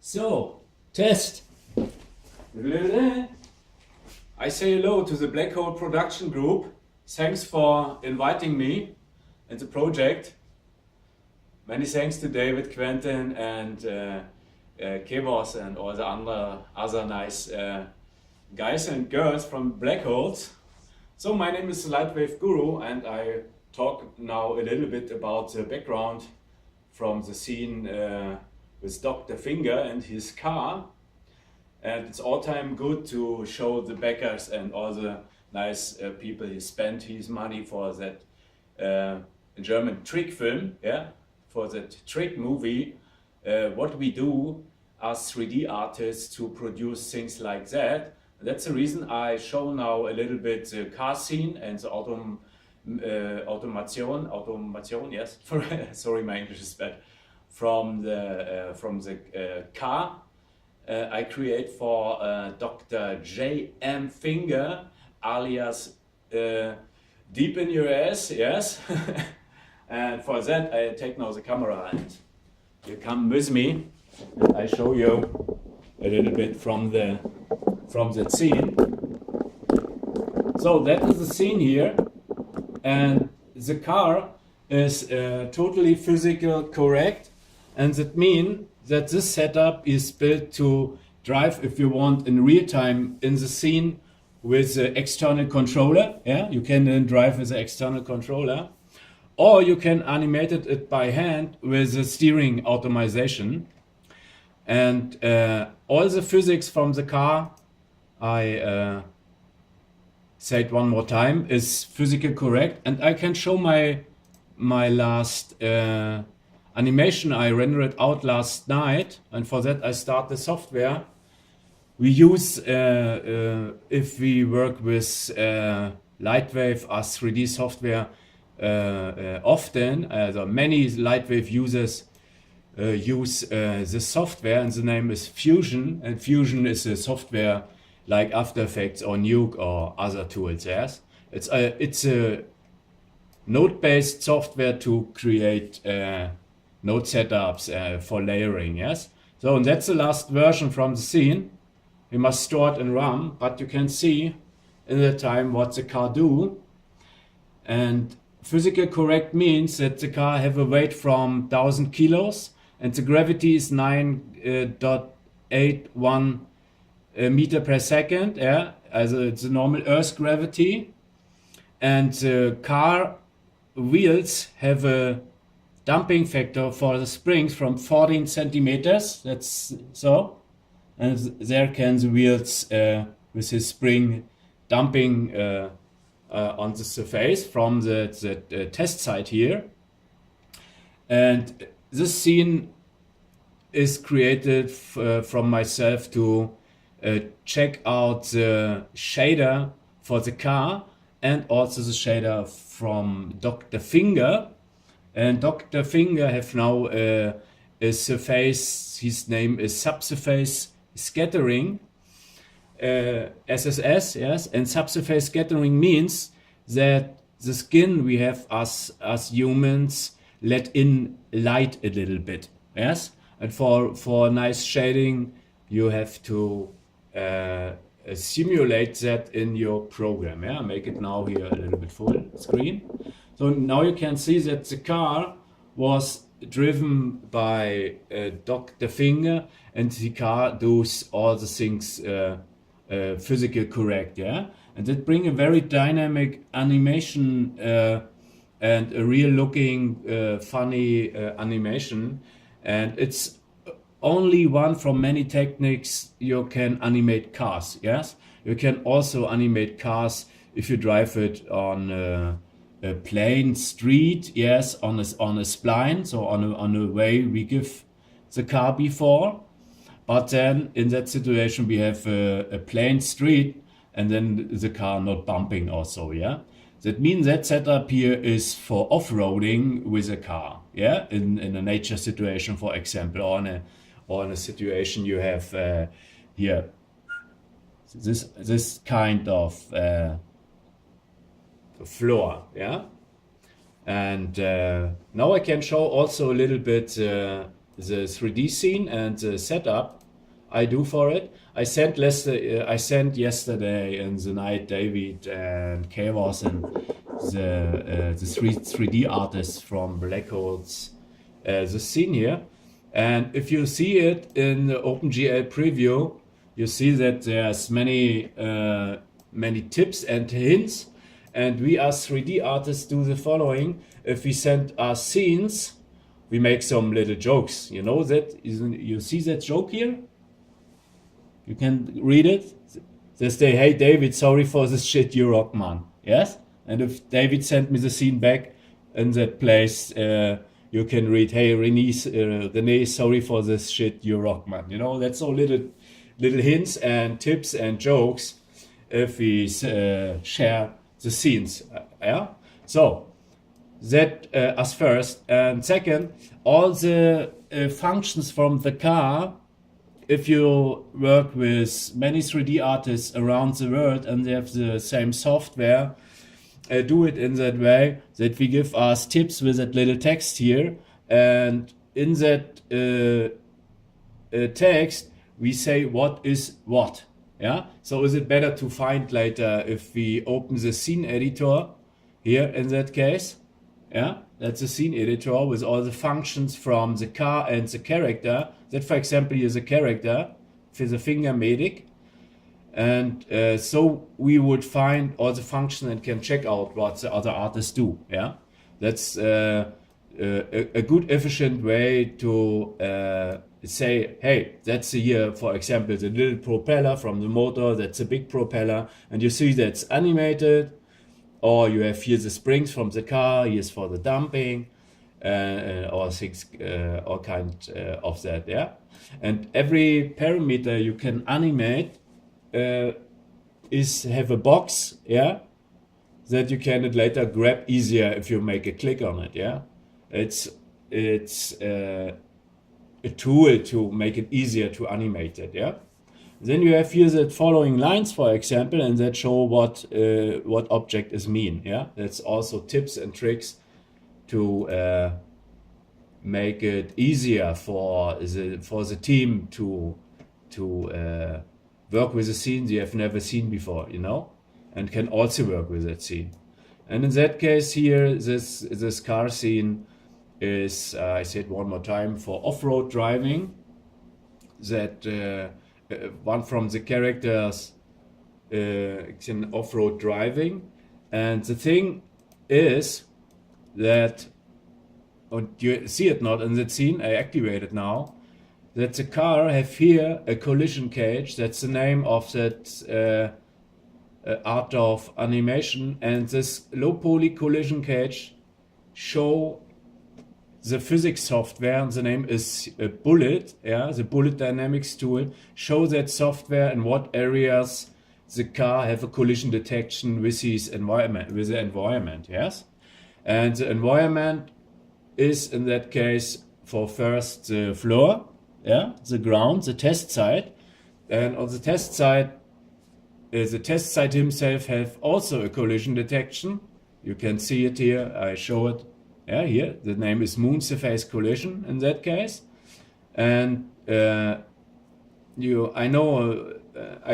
So, test. I say hello to the Black Hole Production Group. Thanks for inviting me in the project. Many thanks to David, Quentin and Kevos and all the other nice guys and girls from Black Holes. So my name is LightWave Guru and I talk now a little bit about the background from the scene with Dr. Finger and his car. And it's all time good to show the backers and all the nice people he spent his money for that German trick film, yeah, for that trick movie. What we do as 3D artists to produce things like that. That's the reason I show now a little bit the car scene and the automation, yes, sorry my English is bad, from the car I create for Dr. J.M. Finger, alias Deep in Your Ass, yes. And for that I take now the camera and you come with me. I show you a little bit from the scene. So that is the scene here, and the car is totally physical correct, and that means that this setup is built to drive, if you want, in real time in the scene with the external controller. Yeah, you can then drive with the external controller, or you can animate it by hand with the steering automation. And all the physics from the car, I say it one more time, is physical correct, and I can show my last animation I rendered out last night, and for that I start the software. We use, if we work with LightWave as 3D software often, many LightWave users use this software, and the name is Fusion, and Fusion is a software like After Effects or Nuke or other tools. Yes, it's a node-based software to create node setups for layering. Yes, so and that's the last version from the scene. We must store it in RAM, but you can see in the time what the car do. And physical correct means that the car have a weight from 1000 kilos and the gravity is 9.81 meter per second. Yeah, also it's a normal Earth gravity. And the car wheels have a dumping factor for the springs from 14 centimeters. That's so. And there can the wheels with his spring dumping on the surface from the test site here. And this scene is created from myself to check out the shader for the car and also the shader from Dr. Finger. And Dr. Finger have now a surface, his name is subsurface scattering, SSS, yes, and subsurface scattering means that the skin we have as humans let in light a little bit, yes, and for nice shading you have to simulate that in your program. Yeah, make it now here a little bit full screen. So now you can see that the car was driven by Dr. Finger, and the car does all the things physical correct, yeah, and that bring a very dynamic animation and a real looking funny animation, and it's only one from many techniques you can animate cars. Yes, you can also animate cars if you drive it on a plain street, yes, on a spline, so on a way we give the car before. But then in that situation we have a plain street and then the car not bumping also, yeah. That means that setup here is for off-roading with a car, yeah, in a nature situation, for example, or in a situation you have here this kind of floor, yeah. And now I can show also a little bit the the 3D scene and the setup I do for it. I sent yesterday in the night David and Kavos and the 3D artists from Black Holes the scene here. And if you see it in the OpenGL preview, you see that there's many tips and hints. And we as 3D artists do the following. If we send us scenes, we make some little jokes. You know that? You see that joke here? You can read it. They say, hey David, sorry for this shit, you rock, man. Yes? And if David sent me the scene back in that place, you can read, hey René, sorry for this shit, you rock, man. You know, that's all little hints and tips and jokes if we share the scenes. Yeah. So that as first, and second, all the functions from the car. If you work with many 3D artists around the world and they have the same software, do it in that way that we give us tips with that little text here, and in that text we say what is what. Yeah. So is it better to find later if we open the scene editor here in that case? Yeah, that's the scene editor with all the functions from the car and the character. That, for example, is a character for the finger medic. And so we would find all the functions and can check out what the other artists do. Yeah, that's a good, efficient way to say, hey, that's here, for example, the little propeller from the motor. That's a big propeller, and you see that's animated. Or you have here the springs from the car. Here's for the dumping, or things, all kind of that. Yeah, and every parameter you can animate have a box. Yeah, that you can later grab easier if you make a click on it. Yeah, it's a tool to make it easier to animate it. Yeah. Then you have here the following lines, for example, and that show what object is mean. Yeah, that's also tips and tricks to make it easier for the team to work with a scene you have never seen before, you know, and can also work with that scene. And in that case here, this car scene is, I said one more time, for off-road driving. That one from the characters in off-road driving, and the thing is that, and you see it not in that scene, I activate it now, that the car have here a collision cage. That's the name of that art of animation, and this low poly collision cage show the physics software, and the name is Bulett. Yeah, the Bulett Dynamics tool show that software in what areas the car have a collision detection with his environment, with the environment. Yes, and the environment is in that case for first the floor, yeah, the ground, the test site, and on the test site himself have also a collision detection. You can see it here. I show it. Yeah, here the name is moon surface collision in that case, and I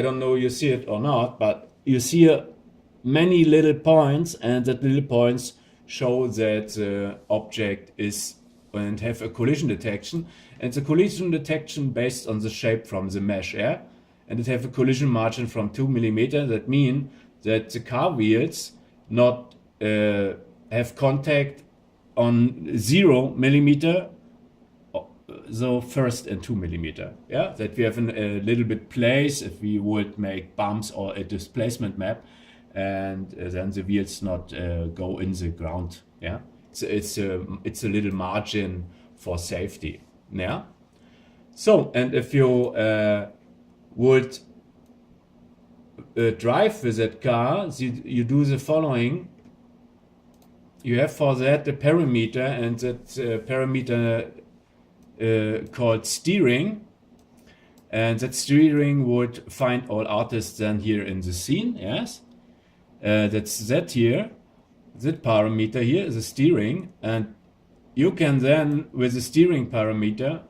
don't know you see it or not, but you see many little points, and that little points show that the object is and have a collision detection, and the collision detection based on the shape from the mesh, yeah, and it have a collision margin from 2 millimeter. That mean that the car wheels not have contact on 0 millimeter, so first and 2 millimeter. Yeah, that we have a little bit place if we would make bumps or a displacement map, and then the wheels not go in the ground. Yeah, it's a little margin for safety. Yeah. So, and if you would drive with that car, you do the following. You have for that a parameter, and that parameter called steering, and that steering would find all artists then here in the scene. Yes, that's that here. That parameter here is a steering, and you can then with the steering parameter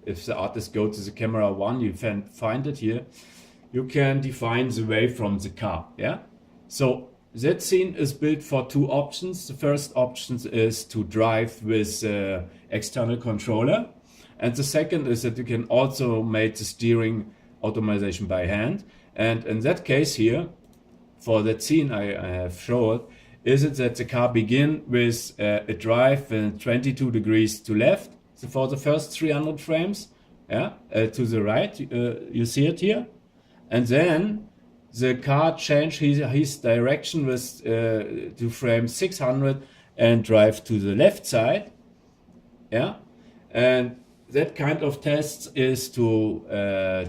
if the artist go to the camera 1, you can find it here. You can define the way from the car. Yeah. So that scene is built for 2 options. The first option is to drive with external controller, and the second is that you can also make the steering automation by hand. And in that case here, for that scene I have showed, is it that the car begin with a drive 22 degrees to left, so for the first 300 frames, yeah, to the right, you see it here, and then the car change his direction with to frame 600 and drive to the left side, yeah, and that kind of test is to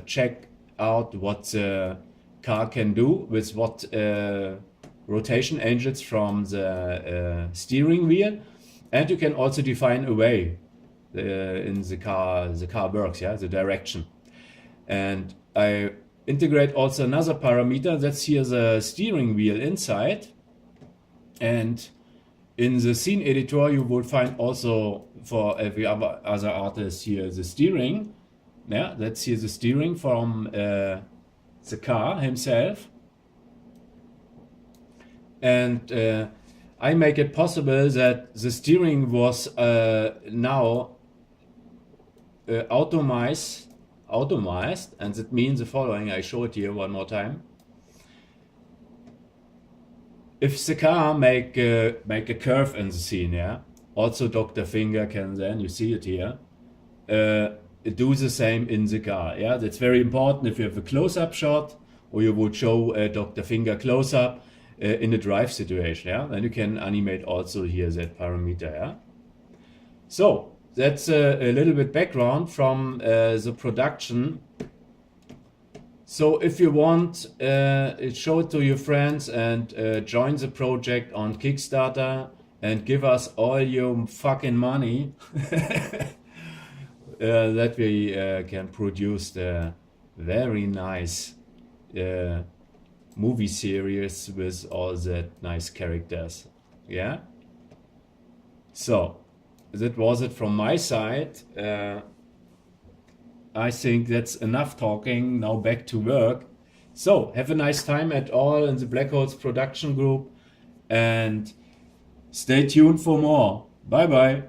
check out what the car can do with what rotation angles from the steering wheel, and you can also define a way in the car works, yeah, the direction. And I integrate also another parameter that's here, the steering wheel inside, and in the scene editor you will find also for every other artist here the steering, yeah, that's here the steering from the car himself. And I make it possible that the steering was now automized, and that means the following. I show it here one more time. If the car make a curve in the scene, yeah, also Dr. Finger can then, you see it here, do the same in the car. Yeah, that's very important. If you have a close-up shot, or you would show Dr. Finger close-up in a drive situation, yeah, then you can animate also here that parameter. Yeah. So that's a little bit background from the production. So if you want, show it to your friends and join the project on Kickstarter and give us all your fucking money that we can produce the very nice movie series with all that nice characters. Yeah. So that was it from my side. I think that's enough talking. Now back to work. So have a nice time at all in the Black Holes production group, and stay tuned for more. Bye bye.